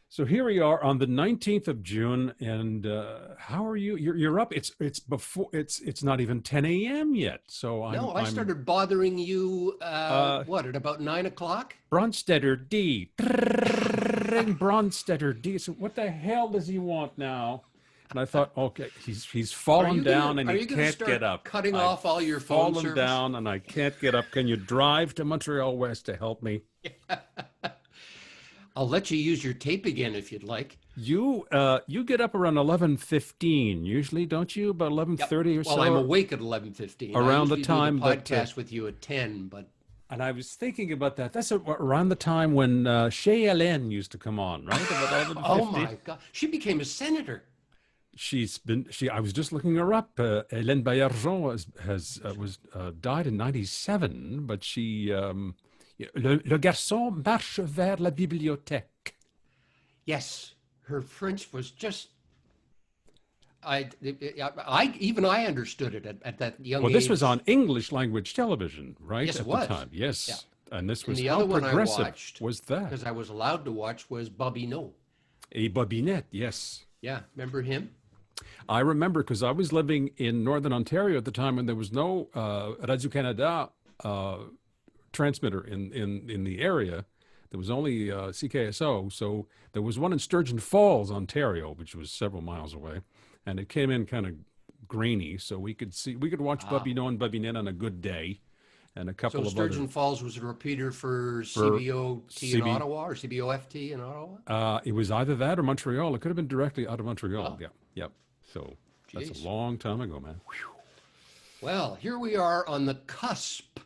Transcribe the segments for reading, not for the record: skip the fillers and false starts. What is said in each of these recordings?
So here we are on the 19th of June, and how are you? You're up. It's not even 10 a.m. yet. So No, I I'm started bothering you, uh at about 9 o'clock? Bronstetter D. Ring Bronstetter D. So what the hell does he want now? And I thought, okay, he's fallen down and Are he you gonna can't get start up. cutting I've off all your phone fallen service? down and I can't get up. Can you drive to Montreal West to help me? I'll let you use your tape again if you'd like. You get up around 11:15 usually, don't you? About Yep. 11:30 or Well, I'm so, awake at 11:15. I around the usually do the time that podcast with you at 10, but and I was thinking about that. That's around the time when Shay Ellen used to come on, right? About oh 11:50. my God, she became a senator. I was just looking her up. Hélène Baillargeon was died in 97, but le garçon marche vers la bibliothèque. Yes, her French was just I understood it at that young Well, this was age. on English language television, right, Yes, it at the was. time. Yeah. Yes. And this And was the how other one I progressive watched, was that? because I was allowed to watch, was Bobby No. A Bobinette, yes. Yeah, remember him? I remember because I was living in Northern Ontario at the time when there was no Radio-Canada transmitter in the area. There was only CKSO. So there was one in Sturgeon Falls, Ontario, which was several miles away. And it came in kind of grainy, so we could watch Ah. Bobby No and Bobinette on a good day, and a So couple of other Sturgeon Falls was a repeater for for CBOT in CB. Ottawa or CBOFT in Ottawa? It was either that or Montreal. It could have been directly out of Montreal. Oh, Yeah, yep. So that's a geez. long time ago, man. Whew. Well, here we are on the cusp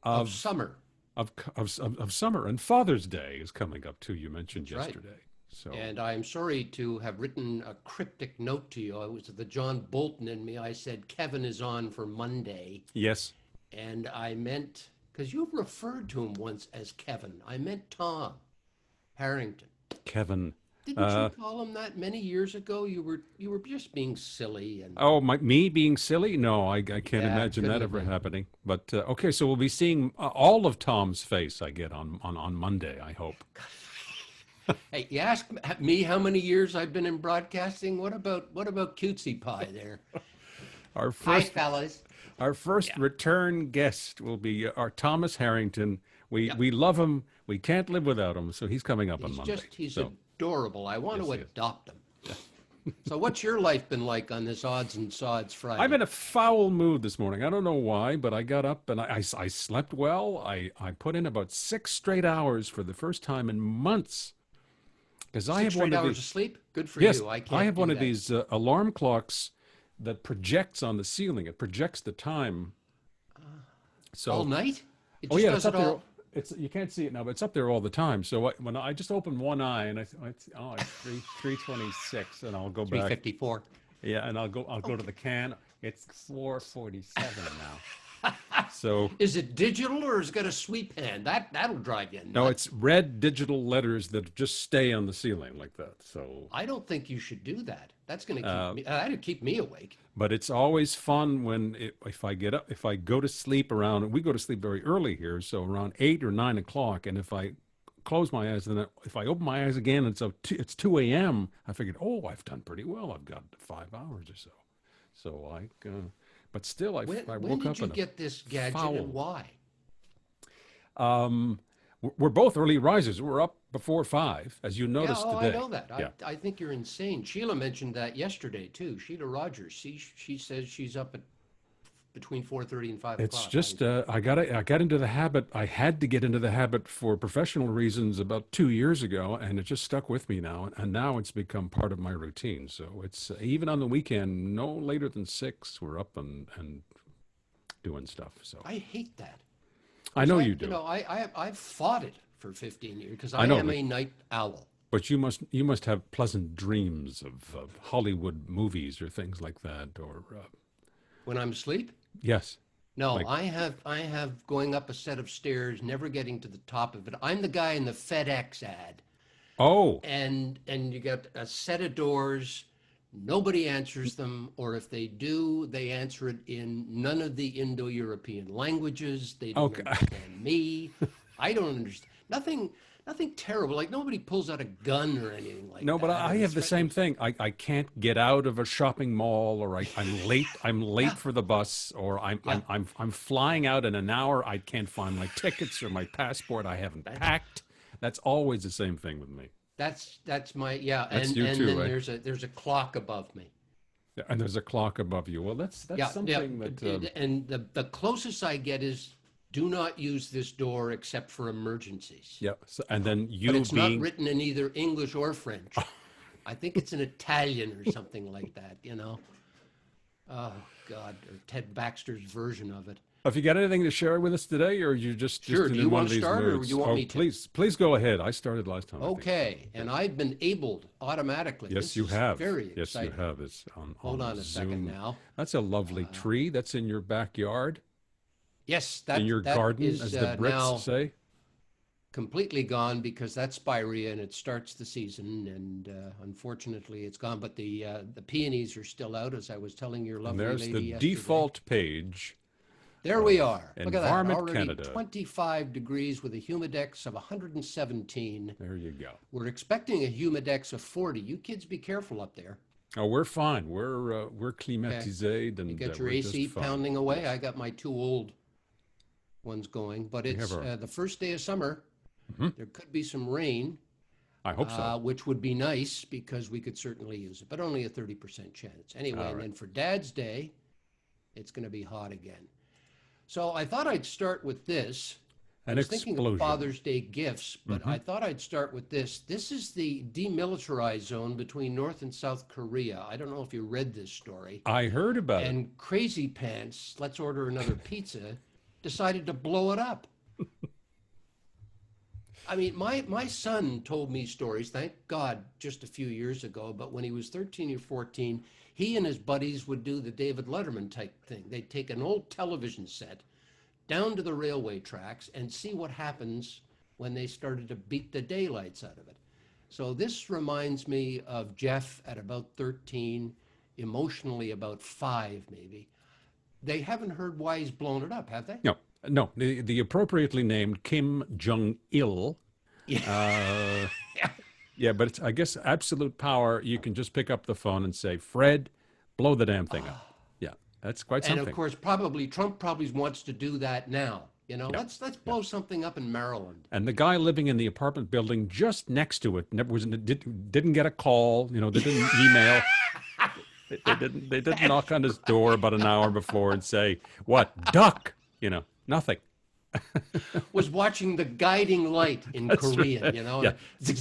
of Of summer. of summer, and Father's Day is coming up too. You mentioned That's right. yesterday. So And I'm sorry to have written a cryptic note to you. I was the John Bolton in me. I said Kevin is on for Monday. yes, And I meant, because you've referred to him once as Kevin, I meant Tom Harrington. Kevin. Didn't you call him that many years ago? You were just being silly and Oh, me being silly? No, I can't yeah, imagine couldn't that have ever been. happening. But okay, so we'll be seeing all of Tom's face. I get on Monday. I hope. Hey, you ask me how many years I've been in broadcasting? What about cutesy pie there? Our Hi, first fellas. our first Yeah. return guest will be our Thomas Harrington. We Yep. we love him. We can't live without him. So he's coming up on Monday. He's So adorable. I want yes, to yes. adopt him. So what's your life been like on this odds and sods I'm Friday? in a foul mood this morning. I don't know why, but I got up and I slept well. I put in about 6 straight hours for the first time in months because I Six have one straight of hours the of sleep? Good for yes, you. I I can't have one do of that. these alarm clocks that projects on the ceiling. It projects the time. All So night? It oh just yeah, it's does it up there. all It's you can't see it now, but it's up there all the time. So when I just open one eye and oh it's 3:26 and I'll go back. 3:54. Yeah, and I'll go to Okay. the can. It's 4:47 now. So Is it digital or is it got a sweep hand? That'll drive you no, nuts. it's red digital letters that just stay on the ceiling like that. So, I don't think you should do that. That's going to keep uh, me. That'd keep me awake. but it's always fun if I get up, if I go to sleep around. We go to sleep very early here, so around 8 or 9 o'clock. And if I close my eyes, then if I open my eyes again, it's 2 a.m. I figured, oh, I've done pretty well. I've got 5 hours or so. So but still, I When woke did up you in a get this gadget and foul. why? Um, we're both early risers. We're up before 5, as you Yeah, noticed oh, I today. know that. I Yeah. I think you're insane. Sheila mentioned that yesterday too. Sheila Rogers. She says she's up at between 4:30 and 5 It's o'clock. just I got into the habit. I had to get into the habit for professional reasons about 2 years ago, and it just stuck with me now. And now it's become part of my routine. So it's even on the weekend, no later than 6, we're up and doing stuff. So I hate that I because know I, you you do. know, I've fought it for 15 years because I I know, am a night owl. but you must have pleasant dreams of Hollywood movies or things like that. Or When I'm asleep, yes, no, like I have going up a set of stairs, never getting to the top of it. I'm the guy in the FedEx ad, oh and you got a set of doors. Nobody answers them, or if they do, they answer it in none of the Indo-European languages. They don't okay. understand me. I don't understand nothing. nothing terrible. Like nobody pulls out a gun or anything like No, but that, I or have the same threatens. thing. I can't get out of a shopping mall, or I'm late. I'm Yeah, late for the bus, or yeah. I'm flying out in an hour. I can't find my tickets or my passport. I haven't That packed. That's always the same thing with me. that's my yeah. That's you And too, then eh? there's a clock above me. Yeah, and there's a clock above you. Well, that's Yeah, yeah. something that And the closest I get is do not use this door except for emergencies. yeah. So, and then But you it's not being written in either English or French. I think it's in Italian or something like that, you know. Oh God, or Ted Baxter's version of it. have you got anything to share with us today, or are you just Sure. Do you in one want of to these start or do you moods? want Oh, me to? please go ahead. I started last time, I think. So Okay. And I've been abled automatically. yes, This you is have. very Yes, you exciting. have. It's Hold on on a second Zoom. now. That's a lovely tree that's in your backyard, Yes, in your that garden, is as the Brits now say. completely gone because that's spirea and it starts the season and unfortunately it's gone. But the peonies are still out, as I was telling your And lovely there's the lady yesterday. default page There we of are. Look at that. Environment Already Canada. 25 degrees with a humidex of 117. There you go. We're expecting a humidex of 40. You kids be careful up there. Oh, we're fine. We're Okay. climatised, You and get your we're just AC fine. pounding away. I Yes, got my two old ones going, but we have it's our. the first day of summer. Mhm. There could be some rain, I hope so. which would be nice because we could certainly use it, but only a 30% chance. Anyway, All and right. then for Dad's Day, it's going to be hot again. So I thought I'd start with this. I An was thinking of explosion. Father's Day gifts, but Hmm. I thought I'd start with this. This is the demilitarized zone between North and South Korea. I don't know if you read this story. I heard about it. And Crazy Pants, let's order another pizza, decided to blow it up. I mean, my son told me stories, thank God, just a few years ago, but when he was 13 or 14, he and his buddies would do the David Letterman type thing. They'd take an old television set down to the railway tracks and see what happens when they started to beat the daylights out of it. So this reminds me of Jeff at about 13, emotionally about 5 maybe. They haven't heard why he's blown it up, have they? No, no. The appropriately named Kim Jong Il. Uh, Yeah. yeah, but it's, I guess absolute power. You can just pick up the phone and say, "Fred, blow the damn thing up." Yeah, that's quite And of something. course, probably Trump probably wants to do that now. You know, Yeah, let's yeah. blow something up in Maryland. And the guy living in the apartment building just next to it never was didn't get a call. You know, they didn't email. They didn't knock on his door about an hour before and say, "What, duck?" You know, nothing. Was watching the guiding light in That's Korean, right. you know, Yeah, and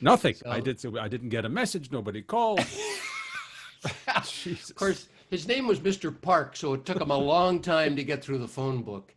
nothing. so I didn't get a message. Nobody called. of Jesus, course his name was Mr. Park, so it took him a long time to get through the phone book.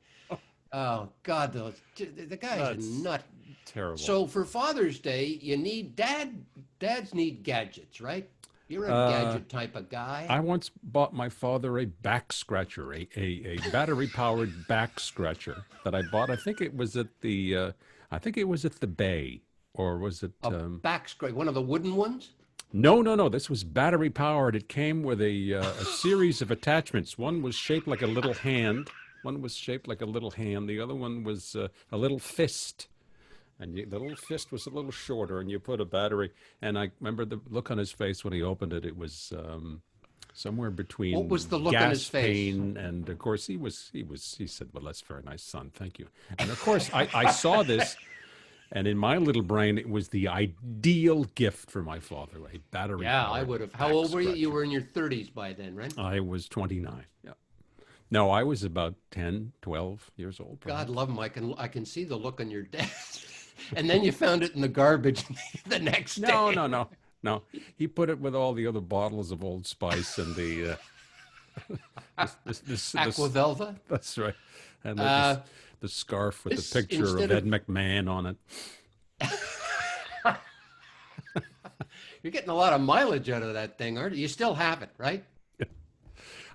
Oh God, the guy's a that's nut. terrible. So for Father's Day, you need dads need gadgets, right? You're a Uh, gadget type of guy. I once bought my father a back scratcher, a battery powered back scratcher that I bought. I think it was at the Bay, or was it? A back scrape, one of the wooden ones. No, no, no. This was battery powered. It came with a series of attachments. One was shaped like a little hand. One was shaped like a little hand. The other one was a little fist. And the little fist was a little shorter, and you put a battery. And I remember the look on his face when he opened it. It was somewhere What was the between look on his gas face? pain and, of course, he said, "Well, that's very nice, son. Thank you." And of course, I saw this, and in my little brain, it was the ideal gift for my father, a battery Yeah, I powered would have. How back old were you? You scratcher. were in your 30s by then, right? I was 29. Yeah. No, I was about 10, 12 years old, God perhaps. love him. I can see the look on your desk. And then you found it in the garbage the next No, day. no, no, no. He put it with all the other bottles of Old Spice and the this Aquavelva. that's right, and Uh, the scarf with the this picture of instead Ed of McMahon on it. you're getting a lot of mileage out of that thing, aren't you? You still have it, right?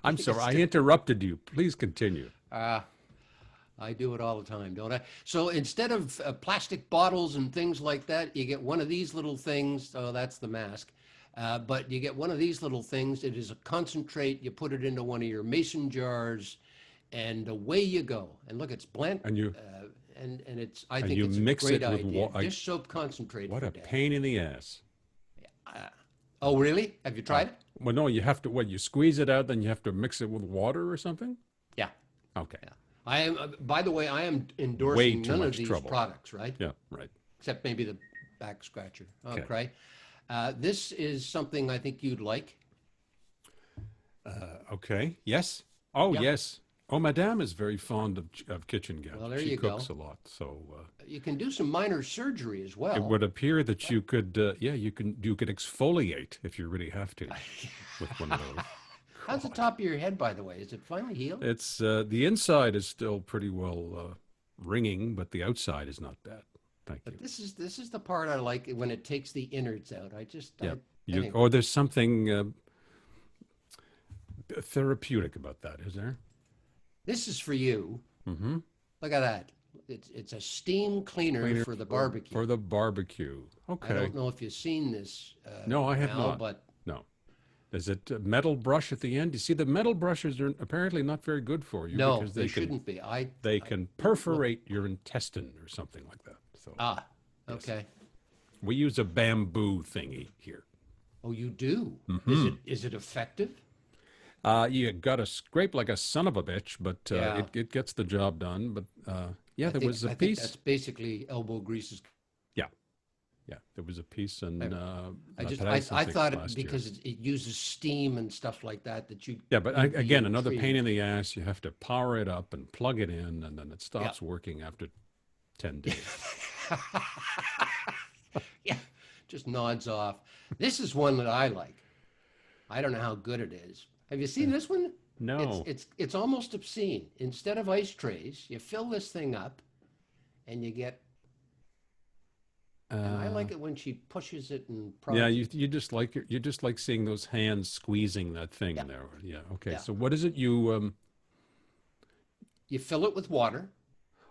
I'm You sorry, I still, interrupted you. Please continue. uh, I do it all the time, don't I? So instead of plastic bottles and things like that, you get one of these little things. Oh, that's the mask. But you get one of these little things. It is a concentrate. You put it into one of your mason jars, and away you go. And look, it's blend. And you and it's I And think you it's a mix great it with idea. water. Dish soap concentrate What for a dads. pain in the ass. Uh, oh, really? Have you Uh, tried it? well, no, you have to, what, you squeeze it out, then you have to mix it with water or something? Yeah, Okay. yeah. I am. By the way, I am Way endorsing too none of much these trouble. products, right? Yeah, right. Except maybe the back scratcher. Okay. Okay. This is something I think you'd like. Okay. Yes. Oh, Yeah. yes. Oh, Madame is very fond of kitchen Well, gadgets. there She you cooks go. a lot, so You can do some minor surgery as it well. would appear that you could, yeah, you could exfoliate if you really have to with one of those. How's the God, top of your head, by the way? Is it finally healed? it's the inside is still pretty well ringing, but the outside is not bad. Thank you. But this is the part I like when it takes the innards out. Yeah. Anyway. Or there's something therapeutic about that, is there? This is for you. Mm-hmm. Look at that. It's a steam cleaner Cleaner for the barbecue. for the barbecue. I Okay. don't know if you've seen this No, I have now, not. but No. Is it a metal brush at the end? You see, the metal brushes are apparently not very good for you no, because they shouldn't be. they I can look. perforate your intestine or something like that. So Ah, yes, okay. we use a bamboo thingy here. Oh, you do? Mm-hmm. Is it effective? You got to scrape like a son of a bitch, but Yeah, it gets the job done. But yeah, there was a I think piece. that's basically elbow greases. Yeah, yeah, there was a piece in La I Presse, I think, thought last year. because it uses steam and stuff like that you Yeah, but you'd be again, another pain intrigued. in the ass. You have to power it up and plug it in, and then it Yeah. stops working after 10 days. Yeah, just nods off. This is one that I like. I don't know how good it is. Have you seen this one? No. It's almost obscene. Instead of ice trays, you fill this thing up, and you get. And I Uh, like it when she pushes it and yeah, prods it. you just like seeing those hands squeezing that thing Yeah, there. Yeah. Okay. yeah. So what is it you You fill it with water.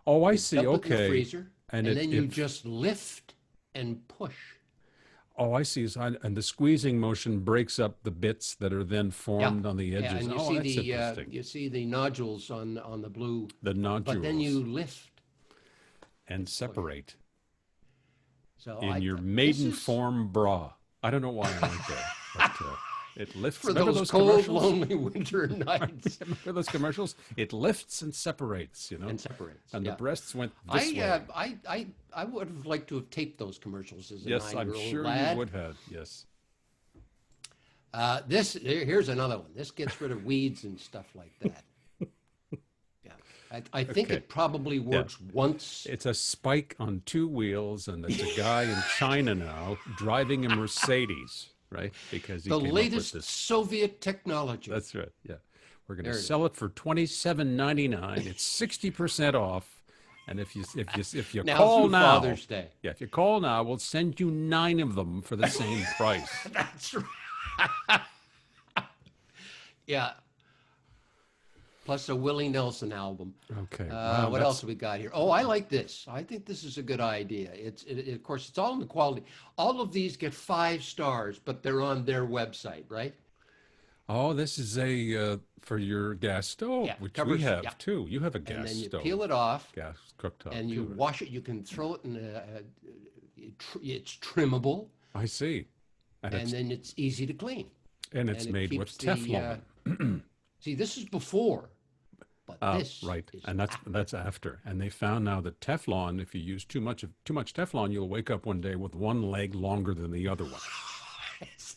Oh, I You see. dump it in the Okay. freezer, And and then you it just lift and push. oh, I see. So and the squeezing motion breaks up the bits that are then Yeah, formed on the yeah, edges. and Oh, that's interesting. you see the nodules on the blue, The but then nodules you lift and and push. separate So in your this maiden is form bra. I don't know why I went there, but it lifts. for Remember those those cold, commercials? lonely winter nights Remember those commercials? It lifts and separates, and separates. and the Yeah, breasts went this way. I would have liked to have taped those commercials as a Yes, I'm 9-year-old sure you lad. would have. Yes. Here's another one. This gets rid of weeds and stuff like that. Yeah, I think Okay. it probably Yeah. works once. It's a spike on two wheels, and it's a guy in China now driving a Mercedes, right? Because he The came up with latest this. Soviet technology. That's right. Yeah. We're going to There it is. sell it for $27.99. It's 60% off. And if you Now call through now, Father's Day. yeah, if you call now, we'll send you 9 of them for the same price. That's right. Yeah. Plus a Willie Nelson album. Okay. Wow, What else have we got here? Oh, I like this. I think this is a good idea. Of course, it's all in the quality. All of these get 5 stars, but they're on their website, right? Oh, this is a for your gas stove, Yeah, which we covers. have Yeah, too. You have a and gas then you stove, peel it off, gas cooktop and you too, right? wash it. You can throw it in. It's trimmable, I see. And and then it's easy to clean, it's and it made keeps with Teflon. See, this is before, but this Right, is and that's after. And they found now that Teflon, if you use too much Teflon, you'll wake up one day with one leg longer than the other one.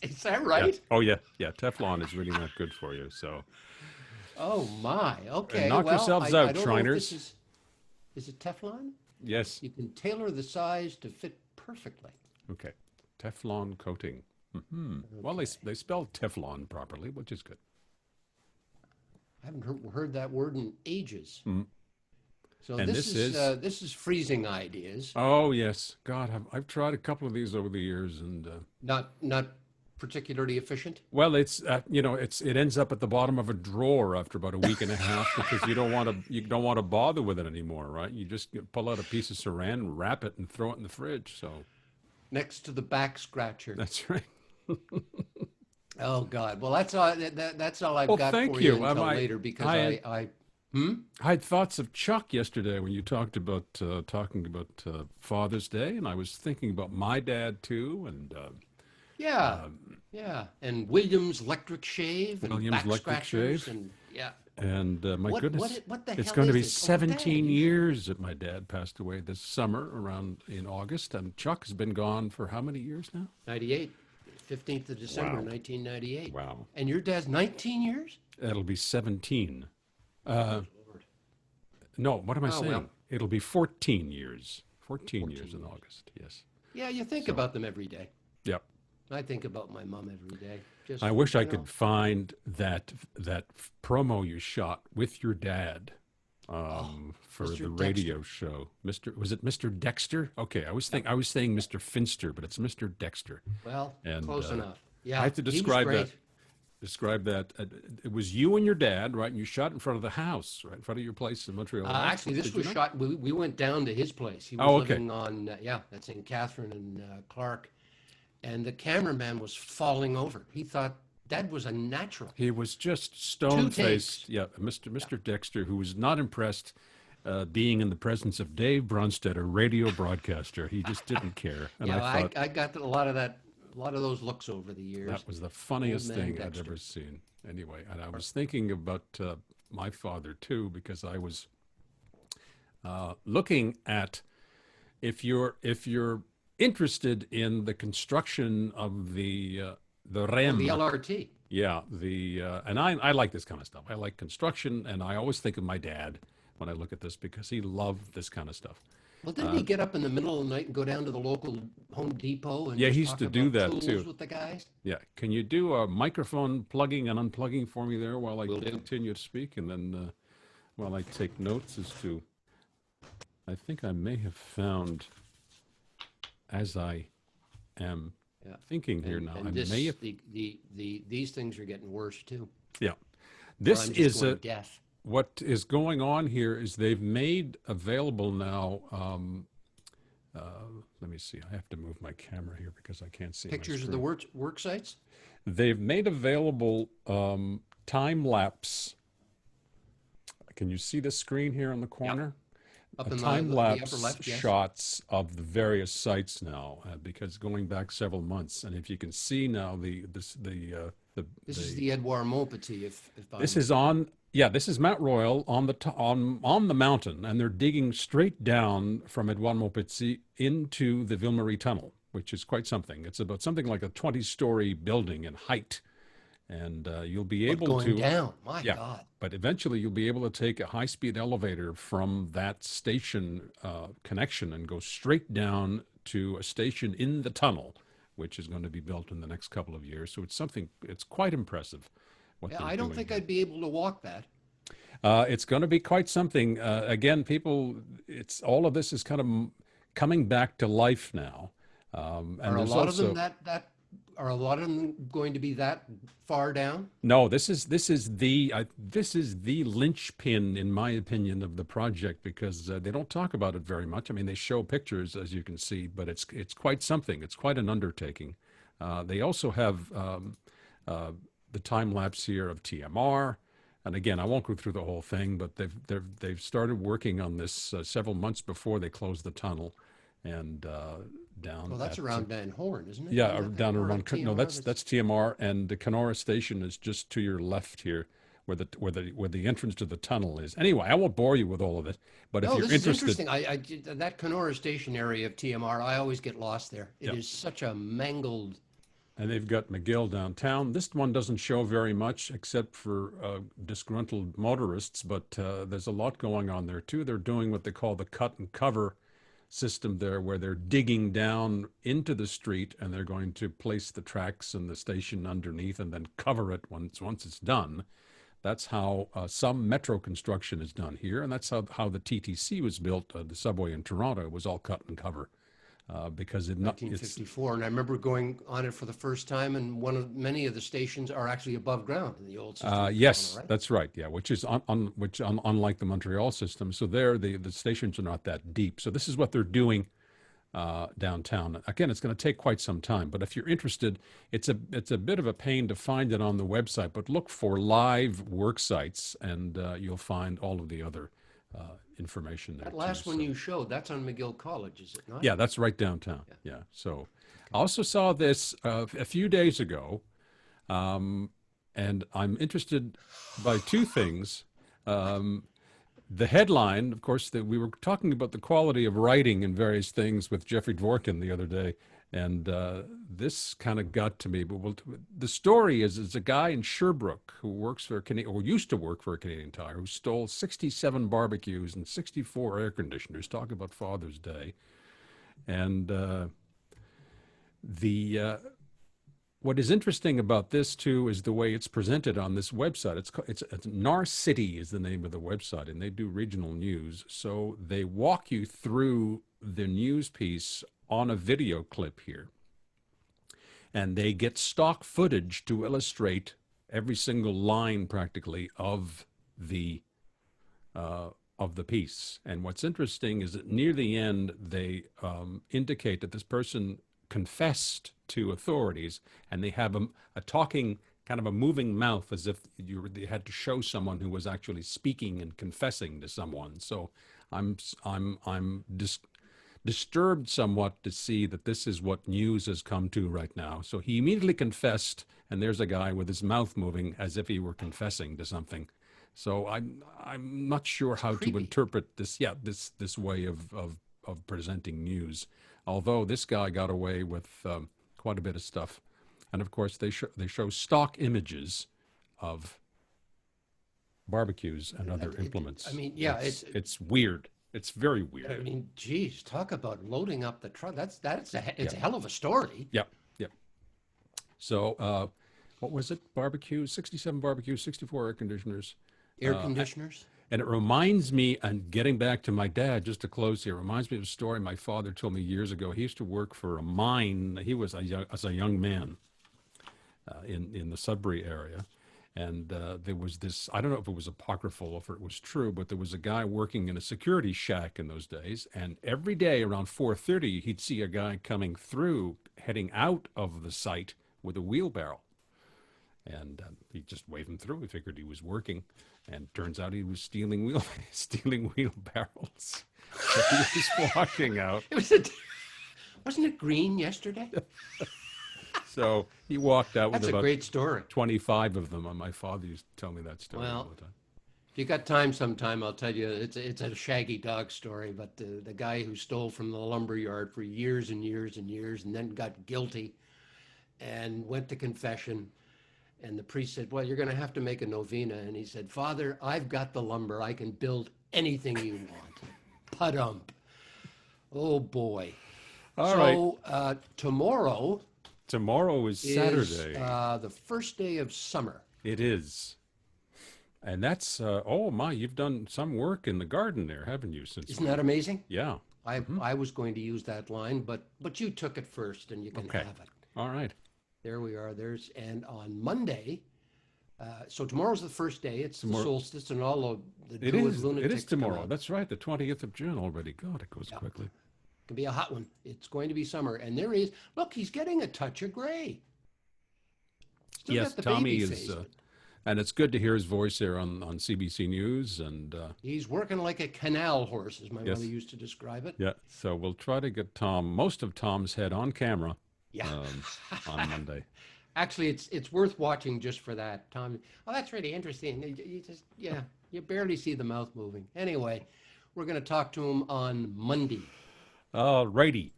Is that Yeah. right? Oh yeah, yeah. Teflon is really not good for you. So Oh my. Okay. knock Well, yourselves I out, don't know if this Shriners. is it Teflon? Yes. You can tailor the size to fit perfectly. Okay. Teflon coating. Well, they spelled Teflon properly, which is good. I haven't heard that word in ages. Mm. So And this is freezing ideas. Oh yes, God, I've tried a couple of these over the years, and Not particularly efficient. well, it's it ends up at the bottom of a drawer after about a week and a half because you don't want to bother with it anymore, right? You just pull out a piece of Saran, wrap it, and throw it in the fridge. So Next to the back scratcher. that's right. Oh God. Well, that's all. That's all I've Well, got thank for you you. until later because I I Hmm? I had thoughts of Chuck yesterday when you talked about talking about Father's Day, and I was thinking about my dad too, and Yeah, um, yeah. And Williams electric shave and Williams back Electric scratchers Shave. and yeah. And my goodness, What the it's hell going to is be this? Oh, Dad, 17 years that my dad passed away this summer around in August. And Chuck has been gone for how many years now? 98, 15th of December, Wow. 1998. Wow. And your dad's 19 years? It'll be 17. Uh, Good Lord. no, what am I Oh, well, saying? It'll be 14 years. 14 years 14 in years. August. Yes. Yeah, you think So, about them every day. yep. I think about my mom every day. I Just, wish I you could know, find that promo you shot with your dad oh, for Mr. the Dexter. radio show. Mr. Was it Mr. Dexter? Okay, Yep. I was saying Mr. Finster, but it's Mr. Dexter. Well, And close enough. I Yeah, have to he was describe that. great. Describe that. It was you and your dad, right? And you shot in front of the house, right in front of your place in Montreal. Actually, this Did you was not? shot. We went down to his place. He was Oh, okay. living on, yeah, that's in Catherine and Clark. And the cameraman was falling over. He thought Dad was a natural. He was just Two stone takes. faced. Yeah, Mr. Yeah. Mr. Dexter, who was not impressed being in the presence of Dave Brunstead, a radio broadcaster. He just didn't care. And Yeah, I well, thought I got a lot of that, a lot of those looks over the years. that was the Old funniest man thing I'd Dexter. ever seen. Anyway, and I was thinking about my father too, because I was looking at if you're interested in the construction of the Oh, the REM. LRT. Yeah, the and I like this kind of stuff. I like construction, and I always think of my dad when I look at this because he loved this kind of stuff. Well, didn't Uh, he get up in the middle of the night and go down to the local Home Depot and yeah, he just used talk to do about that tools too. with the guys? Yeah, can you do a microphone plugging and unplugging for me there while I Will do. continue to speak, and then while I take notes as to I think I may have found as I am Yeah. thinking here now. I And may this have these things are getting worse too. yeah. Or This I'm just is going a deaf. what is going on here is they've made available now. Let me see. I have to move my camera here because I can't see my Pictures of the screen. work sites? They've made available time lapse. Can you see the screen here on the Yep. corner? Up A in time the upper lapse left, yes. shots of the various sites now, because going back several months, and if you can see now This is the the Edouard Montpetit, if this I'm is on, yeah, this is Mount Royal on on the mountain, and they're digging straight down from Edouard Montpetit into the Ville Marie Tunnel, which is quite something. It's about something like a 20-story building in height, and you'll be but able going to, down. My yeah, God. but eventually you'll be able to take a high-speed elevator from that station connection and go straight down to a station in the tunnel, which is going to be built in the next couple of years. So it's something, it's quite impressive what Yeah, they're I don't doing think here. I'd be able to walk that. It's going to be quite something. Again, people, it's all of this is kind of coming back to life now. And Are a there's lot of them also that are a lot of them going to be that far down? no. This is the linchpin, in my opinion, of the project because they don't talk about it very much. I mean, they show pictures, as you can see, but it's quite something. It's quite an undertaking. They also have the time lapse here of TMR. And again, I won't go through the whole thing, but they've started working on this several months before they closed the tunnel, and down Well, that's at around Van Horn, isn't it? yeah, Isn't that down or around no, TMR that's TMR, and the Kenora station is just to your left here, where the entrance to the tunnel is. Anyway, I won't bore you with all of it, but if No, you're this is interested, interesting. That Kenora Station area of TMR, I always get lost there. It yeah, is such a mangled. and they've got McGill downtown. This one doesn't show very much except for disgruntled motorists, but there's a lot going on there too. They're doing what they call the cut and cover system there, where they're digging down into the street and they're going to place the tracks and the station underneath and then cover it once it's done. That's how some metro construction is done here, and that's how the TTC was built. The subway in Toronto was all cut and cover because it's 1954, and I remember going on it for the first time, and many of the stations are actually above ground in the old system of Toronto, yes, right? that's right. Yeah, which is unlike the Montreal system. So there, the stations are not that deep. So this is what they're doing downtown. Again, it's going to take quite some time, but if you're interested, it's a bit of a pain to find it on the website. But look for live work sites, and you'll find all of the other information there That too. last one So you showed, that's on McGill College, is it not? yeah, that's right downtown. Yeah. Yeah. So I Okay. also saw this a few days ago, um, and I'm interested by two things. Um, the headline, of course, that we were talking about the quality of writing and various things with Jeffrey Dworkin the other day, and this kind of got to me. But the story is a guy in Sherbrooke who works for or used to work for a Canadian Tire, who stole 67 barbecues and 64 air conditioners. Talk about Father's Day, and the what is interesting about this too is the way it's presented on this website. It's Nar City is the name of the website, and they do regional news. So they walk you through the news piece on a video clip here, and they get stock footage to illustrate every single line practically of the piece. And what's interesting is that near the end, they indicate that this person confessed to authorities, and they have a talking, kind of a moving mouth, as if they had to show someone who was actually speaking and confessing to someone. So I'm disturbed somewhat to see that this is what news has come to right now. So he immediately confessed, and there's a guy with his mouth moving as if he were confessing to something. So I'm not sure It's how to creepy. interpret this. Yeah, this way of presenting news. Although this guy got away with quite a bit of stuff, and of course they show stock images of barbecues and other I implements. mean, yeah, It's weird. It's very I weird. mean, geez, talk about loading up the truck. It's Yeah, a hell of a story. yeah, yeah. So what was it? Barbecue, 67 barbecues, 64 air conditioners. Air conditioners. And it reminds me, and getting back to my dad, just to close here, reminds me of a story my father told me years ago. He used to work for a mine. He was as a young man in the Sudbury area. And there was this, I don't know if it was apocryphal or if it was true, but there was a guy working in a security shack in those days. And every day around 4:30, he'd see a guy coming through, heading out of the site with a wheelbarrow. And he just waved him through. He figured he was working, and turns out he was stealing wheelbarrows. So he was walking out. It was a, wasn't it green yesterday? So he walked out with That's a about great story. 25 of them. And my father used to tell me that story all Well, the time. if you got time sometime, I'll tell you it's a shaggy dog story. But the guy who stole from the lumber yard for years and years and years, and then got guilty, and went to confession. And the priest said, "Well, you're going to have to make a novena." And he said, "Father, I've got the lumber. I can build anything you want." Padump. Oh boy. All right. So tomorrow Tomorrow is is Saturday. the first day of summer. It is. And that's, oh my, you've done some work in the garden there, haven't you? Isn't that amazing? Yeah. I was going to use that line, but you took it first, and you can Okay. have it. All right. There we are. And on Monday. So tomorrow's the first day. It's the Tomorrow. solstice, and all of the It Druid is. It lunatics is come tomorrow. out. That's right. The 20th of June already. God, it goes Yeah. quickly. Can be a hot one. It's going to be summer, and there is. Look, he's getting a touch of gray. Still Yes, got the Tommy baby is, face. and it's good to hear his voice here on CBC News. And He's working like a canal horse, as my yes, mother used to describe it. yeah. So we'll try to get most of Tom's head on camera Yeah. on Monday. Actually, it's worth watching just for that, Tom. Oh, that's really interesting. You just, yeah, you barely see the mouth moving. Anyway, we're going to talk to him on Monday. Righty.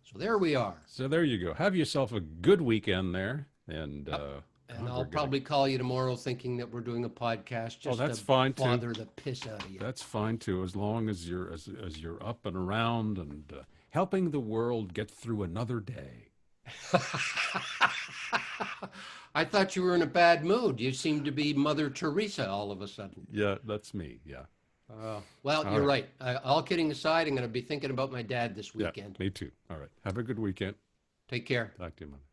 So there we are. So there you go. Have yourself a good weekend there, and And God, I'll probably call you tomorrow thinking that we're doing a podcast just that's to fine, too. bother the piss out of you. that's fine too, as long as you're up and around and helping the world get through another day. I thought you were in a bad mood. You seem to be Mother Teresa all of a sudden. Yeah, that's me. Yeah, Well, All you're right. right. All kidding aside, I'm going to be thinking about my dad this yeah, weekend. me too. All right, have a good weekend. Take care. Talk to you Monday.